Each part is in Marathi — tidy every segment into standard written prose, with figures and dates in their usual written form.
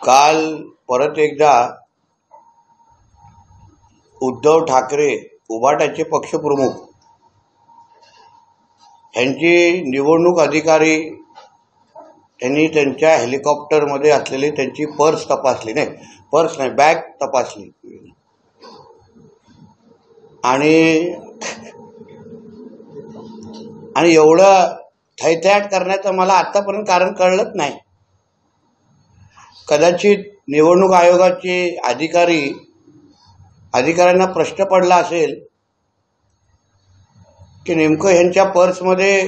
काल परत एकदा उद्धव ठाकरे उभाटाचे पक्षप्रमुख यांची निवडणूक अधिकारी यांनी त्यांच्या हेलिकॉप्टरमध्ये असलेली त्यांची पर्स तपासली, बॅग तपासली आणि एवढं थैथयाट करण्याचं मला आतापर्यंत कारण कळलंच नाही. कदाचित निवडणूक आयोगाचे अधिकाऱ्यांना प्रश्न पडला असेल की नेमकं ह्यांच्या पर्समध्ये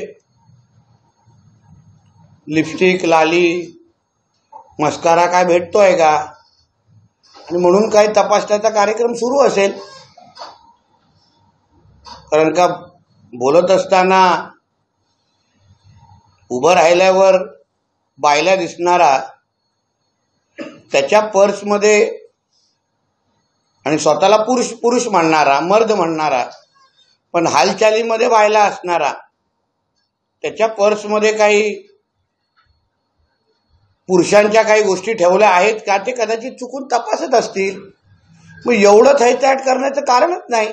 लिपस्टिक, लाली, मस्कारा काय भेटतोय का, आणि म्हणून काही तपासण्याचा कार्यक्रम सुरू असेल. कारण का बोलत असताना उभं राहिल्यावर बायला दिसणारा त्याच्या पर्समध्ये आणि स्वतःला पुरुष म्हणणारा, मर्द म्हणणारा, पण हालचालीमध्ये बायला असणारा त्याच्या पर्समध्ये काही पुरुषांच्या काही गोष्टी ठेवल्या आहेत का ते कदाचित चुकून तपासत असतील. मग एवढं थैथयाट करण्याचं कारणच नाही.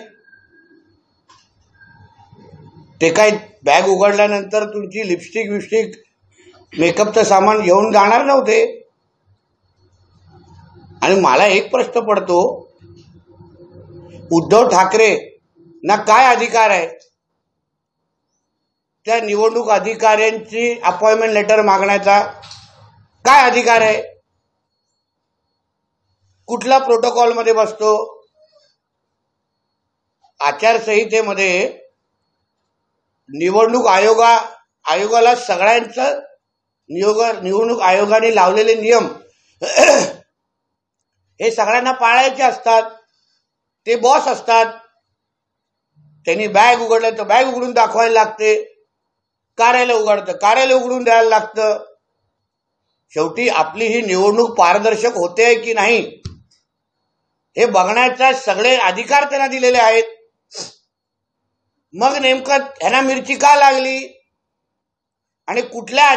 ते काय बॅग उघडल्यानंतर तुमची लिपस्टिक मेकअपचं सामान घेऊन जाणार नव्हते. आणि मला एक प्रश्न पडतो, उद्धव ठाकरे ना काय अधिकार आहे त्या निवडणूक अधिकाऱ्यांची अपॉइंटमेंट लेटर मागण्याचा? काय अधिकार आहे? कुठल्या प्रोटोकॉलमध्ये बसतो? आचारसंहितेमध्ये निवडणूक आयोगाला सगळ्यांचं निवडणूक आयोगाने लावलेले नियम हे सगळ्यांना पाळायचे असतात. ते बॉस असतात. त्यांनी बॅग उघडलं तर बॅग उघडून दाखवायला लागते. कार्यालय उघडतं, कार्यालय उघडून द्यायला लागतं. शेवटी आपली ही निवडणूक पारदर्शक होते की नाही हे बघण्याचा सगळे अधिकार त्यांना दिलेले आहेत. मग नेमकं ह्यांना मिरची का लागली आणि कुठल्या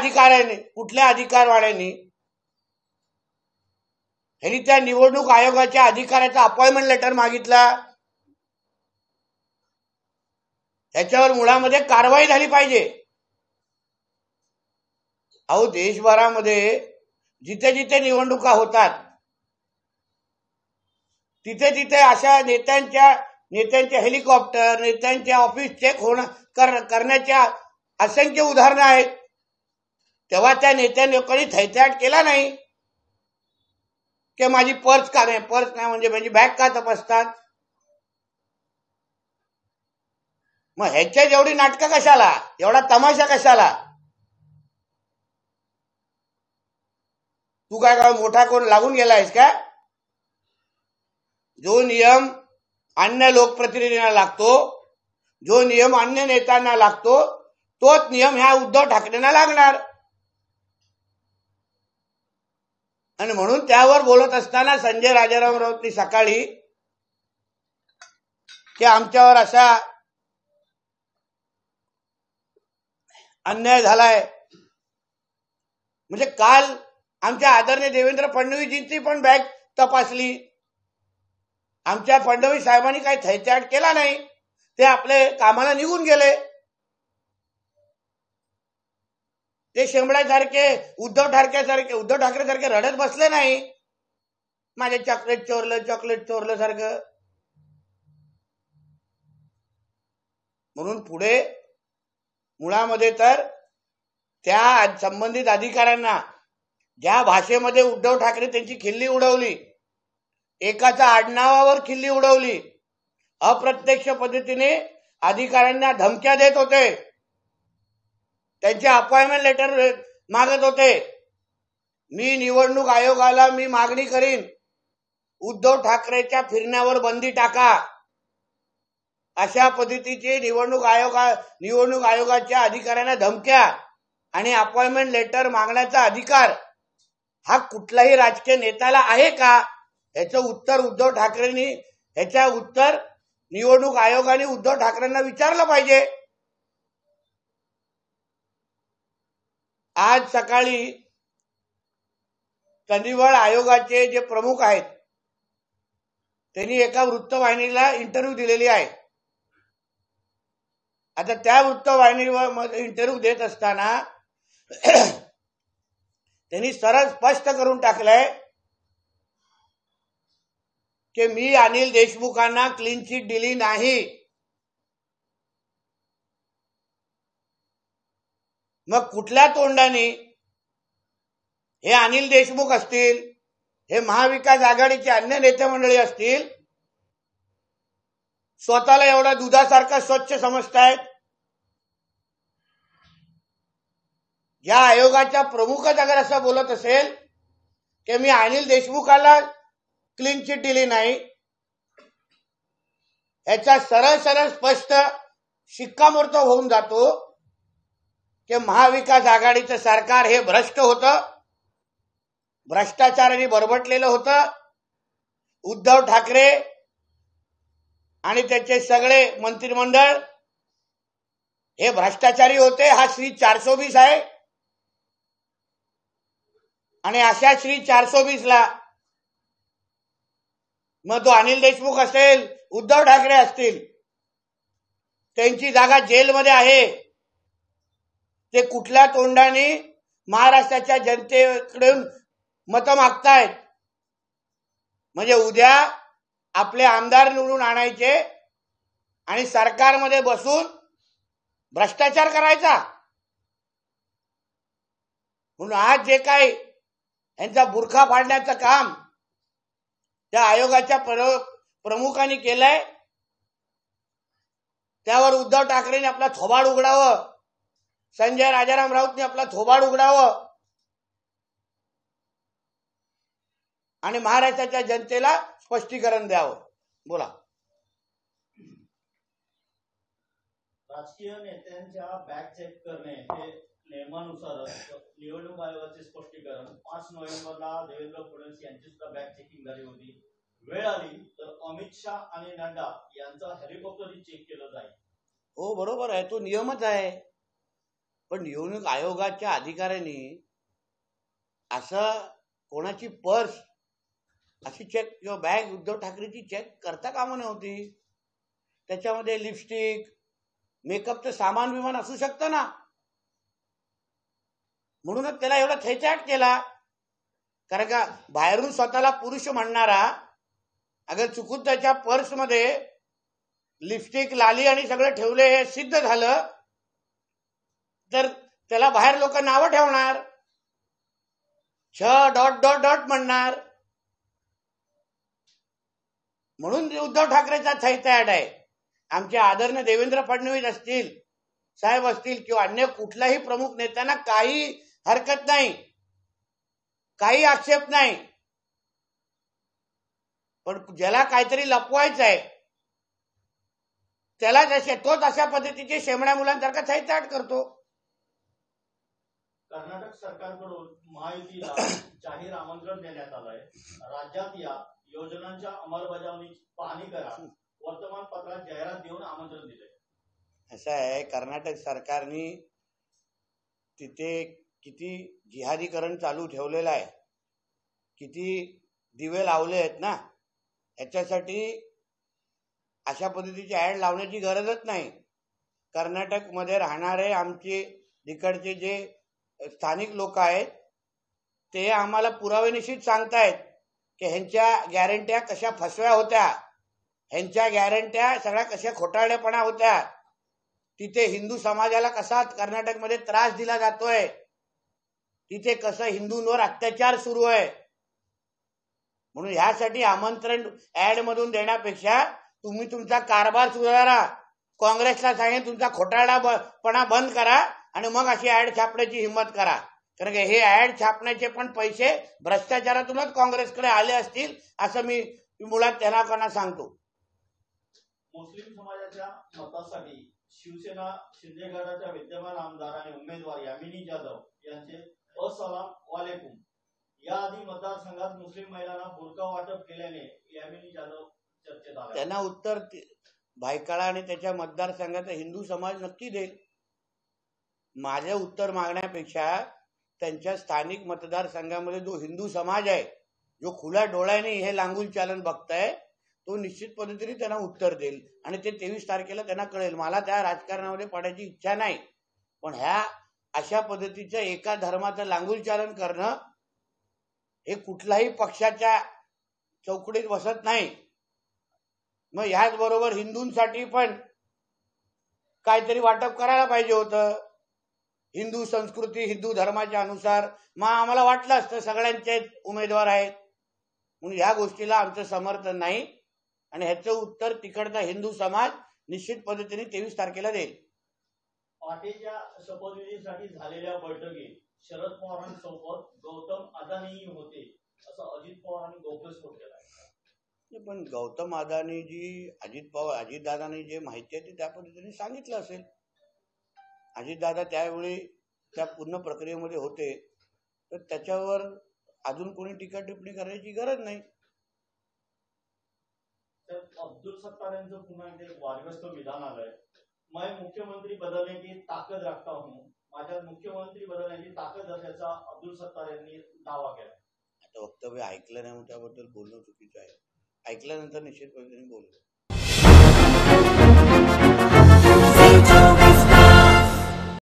अधिकारवाड्यांनी ह्यांनी त्या निवडणूक आयोगाच्या अधिकाऱ्याचा अपॉइंटमेंट लेटर मागितला? ह्याच्यावर मुळामध्ये कारवाई झाली पाहिजे. अहो, देशभरामध्ये जिथे जिथे निवडणुका होतात तिथे तिथे अशा नेत्यांच्या हेलिकॉप्टर, नेत्यांच्या ऑफिस चेक करण्याच्या असंख्य उदाहरणं आहेत. तेव्हा त्या नेत्यांनी लोकांनी थैथयाट केला नाही की माझी पर्स नाही म्हणजे माझी बॅग का तपासतात? मग ह्याच्या एवढी नाटकं कशाला, एवढा तमाशा कशाला? तू काय मोठा कोण लागून गेला आहेस का? जो नियम अन्य लोकप्रतिनिधींना लागतो, जो नियम अन्य नेत्यांना लागतो, तोच नियम ह्या उद्धव ठाकरेंना लागणार. आणि म्हणून त्यावर बोलत असताना संजय राजाराम राऊतनी सकाळी की आमच्यावर असा अन्याय झालाय, म्हणजे काल आमच्या आदरणीय देवेंद्र फडणवीसजींची पण बॅग तपासली. आमच्या फडणवीस साहेबांनी काही थैथयाट केला नाही. ते आपले कामाला निघून गेले. ते शेंबड्यासारखे उद्धव ठाकरे सारखे रडत बसले नाही, माझे चॉकलेट चोरलं सारखं. म्हणून पुढे मुळामध्ये तर त्या संबंधित अधिकाऱ्यांना ज्या भाषेमध्ये उद्धव ठाकरे त्यांची खिल्ली उडवली, एकाच्या आडनावावर खिल्ली उडवली, अप्रत्यक्ष पद्धतीने अधिकाऱ्यांना धमक्या देत होते, त्यांचे अपॉइंटमेंट लेटर मागत होते. मी निवडणूक आयोगाला मागणी करीन, उद्धव ठाकरेच्या फिरण्यावर बंदी टाका. अशा पद्धतीचे निवडणूक आयोगाच्या अधिकाऱ्यांना धमक्या आणि अपॉइंटमेंट लेटर मागण्याचा अधिकार हा कुठल्याही राजकीय नेत्याला आहे का? ह्याचं उत्तर निवडणूक आयोगाने उद्धव ठाकरेंना विचारलं पाहिजे. आज सकाळी निवड आयोगाचे जे प्रमुख आहेत त्यांनी एका वृत्तवाहिनीला इंटरव्ह्यू दिलेली आहे. आता त्या वृत्तवाहिनीवर इंटरव्ह्यू देत असताना त्यांनी सरळ स्पष्ट करून टाकलंय की मी अनिल देशमुखांना क्लीन चिट दिली नाही. मग कुठल्या तोंडाने हे अनिल देशमुख असतील, हे महाविकास आघाडीचे अन्य नेते मंडळी असतील, स्वतःला एवढा दुधासारखा स्वच्छ समजतायत? या आयोगाच्या प्रमुखच अगर असं बोलत असेल की मी अनिल देशमुखाला क्लीन चिट दिली नाही, याचा सरळ सरळ स्पष्ट शिक्कामोर्तब होऊन जातो की महाविकास आघाडीचं सरकार हे भ्रष्ट होतं, भ्रष्टाचाराने बरबटलेलं होतं. उद्धव ठाकरे आणि त्याचे सगळे मंत्रिमंडळ हे भ्रष्टाचारी होते. हा श्री 420 आहे आणि अशा श्री 420ला मग तो अनिल देशमुख असेल, उद्धव ठाकरे असतील, त्यांची जागा जेलमध्ये आहे. ते कुठल्या तोंडाने महाराष्ट्राच्या जनतेकडून मतं मागतायत? म्हणजे उद्या आपले आमदार निवडून आणायचे आणि सरकारमध्ये बसून भ्रष्टाचार करायचा. म्हणून आज जे काही यांचा बुरखा फाडण्याचं काम त्या आयोगाच्या प्रमुखांनी केलंय, त्यावर उद्धव ठाकरेंनी आपला थोबाड उघडावं, संजय राजाराम राऊतने आपला थोबाड उघडावं आणि महाराष्ट्राच्या जनतेला स्पष्टीकरण द्यावं. बोला. राजकीय नेत्यांच्या बॅग चेक करणे हे नियमानुसारच निवडणूक आयोगाचे स्पष्टीकरण. 5 नोव्हेंबरला देवेंद्र फडणवीस यांची सुद्धा बॅग चेकिंग झाली होती. वेळ आली तर अमित शाह आणि नड्डा यांचा हेलिकॉप्टरही चेक केलं जाईल. हो, बरोबर आहे, तो नियमच आहे. पण निवडणूक आयोगाच्या अधिकाऱ्यांनी असं कोणाची पर्स अशी चेक किंवा बॅग उद्धव ठाकरेची चेक करता कामा नव्हती. त्याच्यामध्ये लिपस्टिक, मेकअपचं सामान विमान असू शकतं ना. म्हणूनच त्याला एवढा थैचाट केला. कारण का बाहेरून स्वतःला पुरुष म्हणणारा अगर चुकून त्याच्या पर्समध्ये लिपस्टिक, लाली आणि सगळं ठेवले हे सिद्ध झालं तर त्याला बाहेर लोक नावं ठेवणार, ..... म्हणणार. म्हणून उद्धव ठाकरेचा थैताट आहे. आमचे आदरणीय देवेंद्र फडणवीस असतील, साहेब असतील किंवा अन्य कुठल्याही प्रमुख नेत्यांना काही हरकत नाही, काही आक्षेप नाही. पण ज्याला काहीतरी लपवायचं आहे त्याला तोच अशा पद्धतीचे शेमड्या मुलांसारखा थैताट करतो. कर्नाटक सरकारकडून महायुतीला जाहीर आमंत्रण देण्यात आलंय. राज्यात या योजनांच्या अंमलबजावणीची पाहणी करा, वर्तमानपत्रात जाहिरात देऊन आमंत्रण दिले. असं आहे, कर्नाटक सरकारने तिथे किती जिहादीकरण चालू ठेवलेलं आहे, किती दिवे लावले आहेत ना. याच्यासाठी अशा पद्धतीची ऍड लावण्याची गरजच नाही. कर्नाटकमध्ये राहणारे आमचे तिकडचे जे स्थानिक लोक आहेत ते आम्हाला पुरावेनिश्चित सांगतायत की ह्यांच्या गॅरंट्या कशा फसव्या होत्या, ह्यांच्या गॅरंट्या सगळ्या कशा खोटारडेपणा होत्या, तिथे हिंदू समाजाला कसा कर्नाटकमध्ये त्रास दिला जातोय, तिथे कसं हिंदूंवर अत्याचार सुरू आहे. म्हणून ह्यासाठी आमंत्रण ऍड मधून देण्यापेक्षा तुम्ही तुमचा कारभार सुधारा, काँग्रेसला सांगेन तुमचा खोटारडापणा बंद करा आणि मग अशी ऍड छापण्याची हिंमत करा. कारण हे ऍड छापण्याचे पण पैसे भ्रष्टाचारातूनच काँग्रेसकडे आले असतील असं मी मुळात त्यांना सांगतो. मुस्लिम समाजाच्या मतासाठी शिवसेना शिंदे गटाच्या विद्यमान आमदार आणि उमेदवार यामिनी जाधव यांचे अस्सलाम वालेकुम याआधी मतदारसंघात मुस्लिम महिलांना बुरका वाटप केल्याने यामिनी जाधव चर्चेत आले. त्यांना उत्तर भायखळा आणि त्याच्या मतदारसंघाचा हिंदू समाज नक्की देईल. माझे उत्तर मागण्यापेक्षा त्यांच्या स्थानिक मतदारसंघामध्ये जो हिंदू समाज आहे, जो खुल्या डोळ्याने हे लांगूल चालन बघताय, तो निश्चित पद्धतीने त्यांना उत्तर देईल आणि ते 23 तारखेला त्यांना कळेल. मला त्या राजकारणामध्ये पडायची इच्छा नाही, पण ह्या अशा पद्धतीचं एका धर्माचं लांगूल चालन करणं हे कुठल्याही पक्षाच्या चौकटीत बसत नाही. मग ह्याच बरोबर हिंदूंसाठी पण काहीतरी वाटप करायला पाहिजे होतं. हिंदू संस्कृती, हिंदू धर्माच्या अनुसार मग आम्हाला वाटलं असतं सगळ्यांचे उमेदवार आहेत म्हणून ह्या गोष्टीला आमचं समर्थन नाही आणि ह्याचं उत्तर तिकडचा हिंदू समाज निश्चित पद्धतीने 23 तारखेला देईल. पाटीलच्या शपथविधीसाठी झालेल्या बैठकीत शरद पवारांसोबत गौतम अदानी होते असं अजित पवारांनी गौप्यस्फोट केला. पण गौतम अदानीजी अजितदादांनी जे माहिती आहे ते त्या पद्धतीने सांगितलं असेल. अजितदादा त्यावेळी त्या पूर्ण प्रक्रियेमध्ये होते, तर त्याच्यावर अजून कोणी टीका टिप्पणी करायची गरज नाही. अब्दुल सत्तार यांचं पुन्हा एक वादग्रस्त विधान आलंय. मैं मुख्यमंत्री बदलने की ताकद रखता हूं, माझ्यात मुख्यमंत्री बदलण्याची ताकद असल्याचा अब्दुल सत्तार यांनी दावा केला. आता वक्तव्य ऐकलं नाही, त्याबद्दल बोलणं चुकीचं आहे. ऐकल्यानंतर निश्चित पद्धतीने बोलतो.